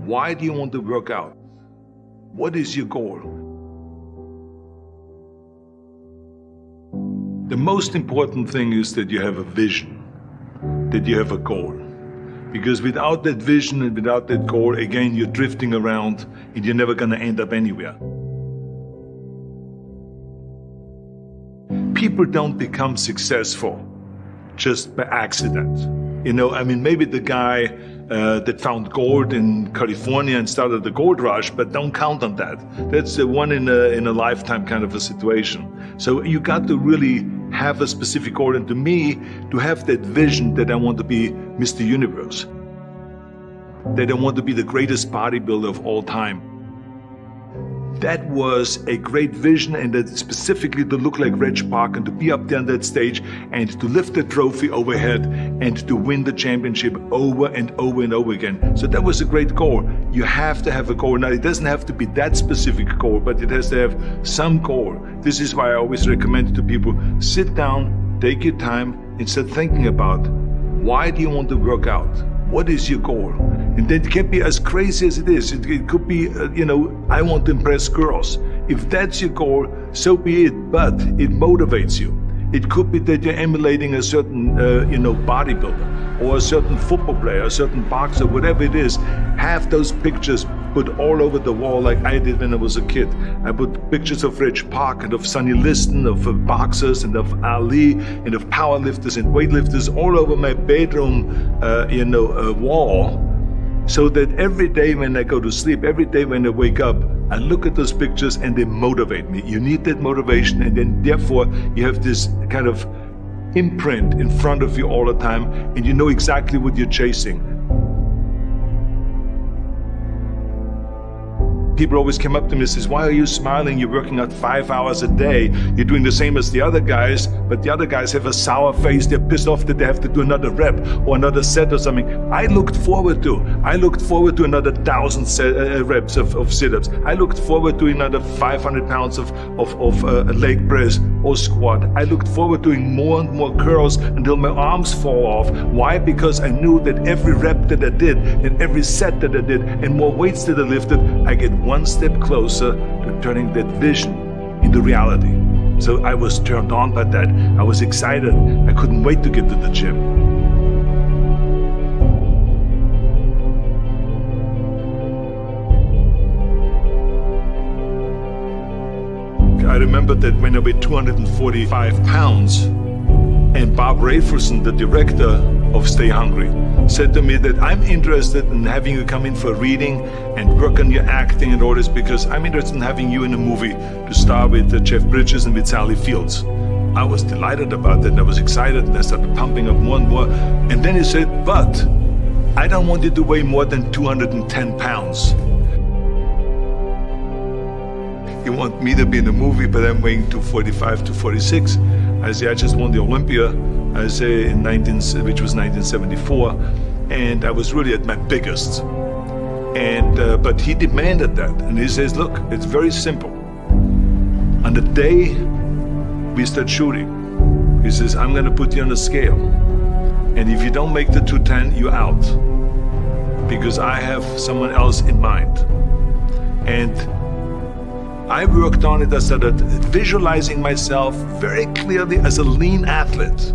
Why do you want to work out? What is your goal? The most important thing is that you have a vision, that you have a goal. Because without that vision and without that goal, again, you're drifting around and you're never going to end up anywhere. People don't become successful just by accident. You know, I mean, maybe the guy that found gold in California and started the gold rush, but don't count on that. That's the one in a lifetime kind of a situation. So you got to really have a specific goal. And to me, to have that vision that I want to be Mr. Universe, that I want to be the greatest bodybuilder of all time. That was a great vision, and that specifically to look like Reg Park and to be up there on that stage and to lift the trophy overhead and to win the championship over and over and over again. So that was a great goal. You have to have a goal. Now, it doesn't have to be that specific goal, but it has to have some goal. This is why I always recommend to people, sit down, take your time, and start thinking about, why do you want to work out? What is your goal? And that can be as crazy as it is. It could be, I want to impress girls. If that's your goal, so be it, but it motivates you. It could be that you're emulating a certain, bodybuilder or a certain football player, a certain boxer, whatever it is. Have those pictures put all over the wall like I did when I was a kid. I put pictures of Reg Park and of Sonny Liston, of boxers and of Ali and of powerlifters and weightlifters all over my bedroom, wall. So that every day when I go to sleep, every day when I wake up, I look at those pictures and they motivate me. You need that motivation, and then therefore you have this kind of imprint in front of you all the time, and you know exactly what you're chasing. People always come up to me and says, why are you smiling? You're working out 5 hours a day. You're doing the same as the other guys, but the other guys have a sour face. They're pissed off that they have to do another rep or another set or something. I looked forward to another 1,000 reps of sit-ups. I looked forward to another 500 pounds of leg press or squat. I looked forward to doing more and more curls until my arms fall off. Why? Because I knew that every rep that I did and every set that I did and more weights that I lifted, I get one step closer to turning that vision into reality. So I was turned on by that. I was excited. I couldn't wait to get to the gym. I remember that when I weighed 245 pounds, and Bob Rafelson, the director of Stay Hungry, said to me that I'm interested in having you come in for a reading and work on your acting and all this, because I'm interested in having you in a movie to star with Jeff Bridges and with Sally Fields. I was delighted about that, and I was excited, and I started pumping up more and more. And then he said, but I don't want you to weigh more than 210 pounds. You want me to be in the movie, but I'm weighing 245, 246. I say, I just won the Olympia, I say, which was 1974, and I was really at my biggest. And but he demanded that, and he says, look, it's very simple. On the day we start shooting, he says, I'm gonna put you on a scale, and if you don't make the 210, you're out, because I have someone else in mind. And I worked on it. I started visualizing myself very clearly as a lean athlete,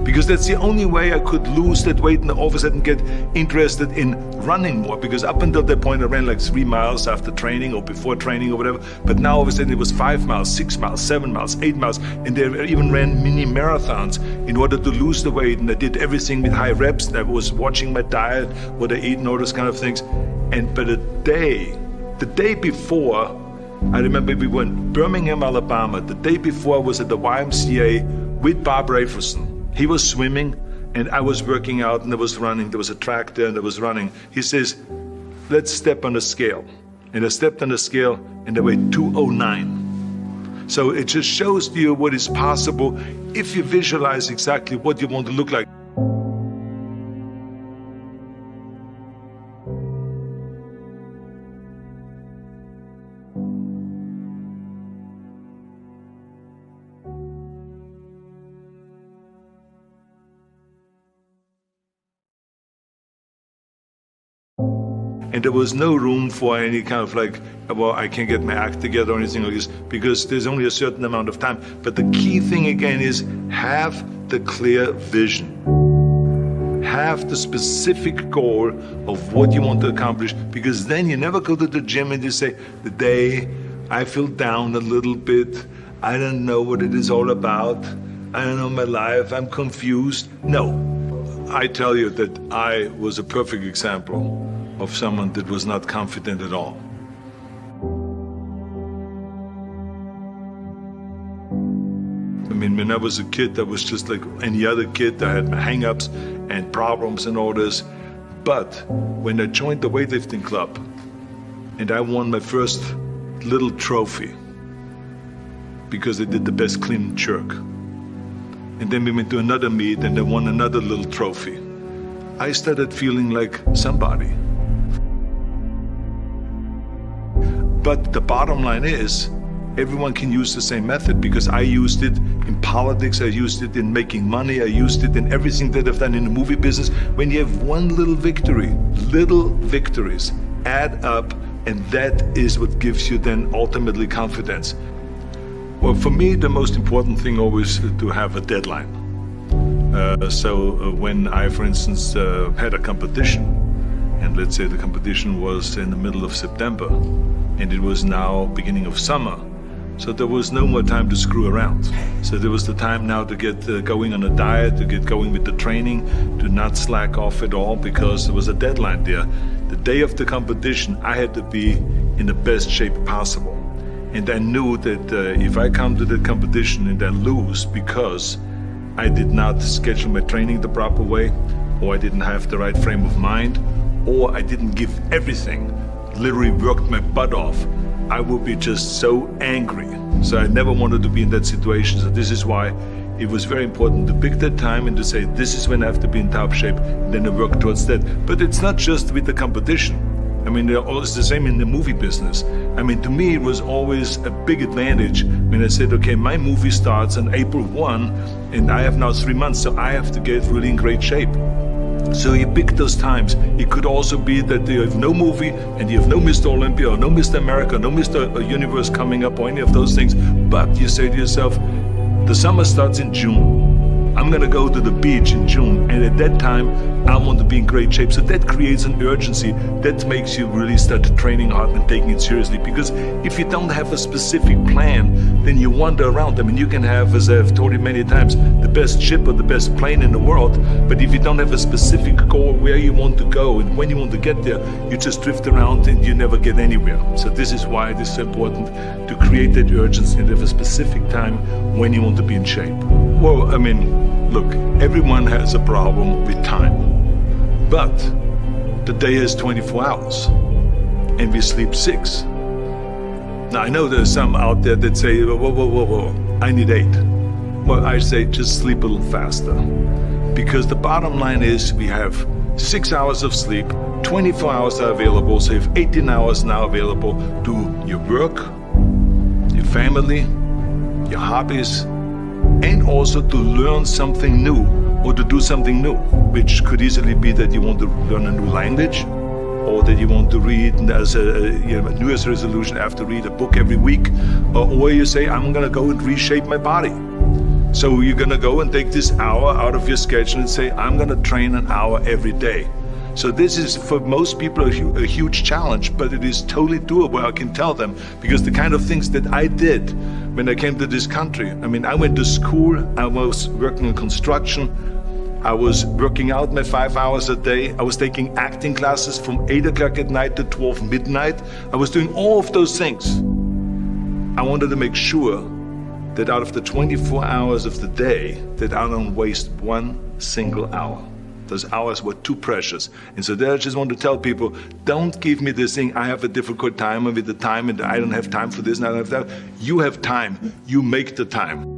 because that's the only way I could lose that weight and all of a sudden get interested in running more, because up until that point I ran like 3 miles after training or before training or whatever, but now all of a sudden it was 5 miles, 6 miles, 7 miles, 8 miles, and they even ran mini marathons in order to lose the weight, and I did everything with high reps, and I was watching my diet, what I eat and all those kind of things. And but the day before, I remember we were in Birmingham, Alabama. The day before I was at the YMCA with Bob Rafelson. He was swimming and I was working out and I was running. There was a track there and I was running. He says, let's step on the scale. And I stepped on the scale and I weighed 209. So it just shows to you what is possible if you visualize exactly what you want to look like. And there was no room for any kind of like, well, I can't get my act together or anything like this, because there's only a certain amount of time. But the key thing again is have the clear vision. Have the specific goal of what you want to accomplish, because then you never go to the gym and you say, the day I feel down a little bit, I don't know what it is all about, I don't know my life, I'm confused. No, I tell you that I was a perfect example of someone that was not confident at all. I mean, when I was a kid, I was just like any other kid. I had my hang-ups and problems and all this. But when I joined the weightlifting club and I won my first little trophy because I did the best clean and jerk, and then we went to another meet and I won another little trophy, I started feeling like somebody. But the bottom line is, everyone can use the same method, because I used it in politics, I used it in making money, I used it in everything that I've done in the movie business. When you have one little victory, little victories add up, and that is what gives you then ultimately confidence. Well, for me, the most important thing always is to have a deadline. So when I, for instance, had a competition, and let's say the competition was in the middle of September, and it was now beginning of summer, so there was no more time to screw around. So there was the time now to get going on a diet, to get going with the training, to not slack off at all, because there was a deadline there. The day of the competition, I had to be in the best shape possible. And I knew that if I come to the competition and I lose because I did not schedule my training the proper way, or I didn't have the right frame of mind, or I didn't give everything, literally worked my butt off, I would be just so angry. So I never wanted to be in that situation. So this is why it was very important to pick that time and to say, this is when I have to be in top shape, and then I work towards that. But it's not just with the competition. I mean, it's the same in the movie business. I mean, to me, it was always a big advantage when I said, okay, my movie starts on April 1, and I have now 3 months, so I have to get really in great shape. So you pick those times. It could also be that you have no movie and you have no Mr. Olympia or no Mr. America, no Mr. Universe coming up or any of those things. But you say to yourself, the summer starts in June. I'm gonna go to the beach in June, and at that time, I want to be in great shape. So that creates an urgency that makes you really start training hard and taking it seriously. Because if you don't have a specific plan, then you wander around. I mean, you can have, as I've told you many times, the best ship or the best plane in the world, but if you don't have a specific goal where you want to go and when you want to get there, you just drift around and you never get anywhere. So this is why it is so important to create that urgency and have a specific time when you want to be in shape. Well, I mean, look, everyone has a problem with time, but the day has 24 hours and we sleep 6. Now, I know there's some out there that say, whoa, I need 8. Well, I say just sleep a little faster, because the bottom line is we have 6 hours of sleep, 24 hours are available, so you have 18 hours now available to your work, your family, your hobbies, and also to learn something new or to do something new, which could easily be that you want to learn a new language, or that you want to read as a New Year's resolution, I have to read a book every week, or you say, I'm gonna go and reshape my body. So you're gonna go and take this hour out of your schedule and say, I'm gonna train an hour every day. So this is, for most people, a huge challenge, but it is totally doable, I can tell them, because the kind of things that I did when I came to this country, I mean, I went to school, I was working in construction, I was working out my 5 hours a day, I was taking acting classes from 8 o'clock at night to 12 midnight, I was doing all of those things. I wanted to make sure that out of the 24 hours of the day, that I don't waste one single hour. Those hours were too precious. And so there I just want to tell people, don't give me this thing, I have a difficult time with the time and I don't have time for this and I don't have that. You have time, you make the time.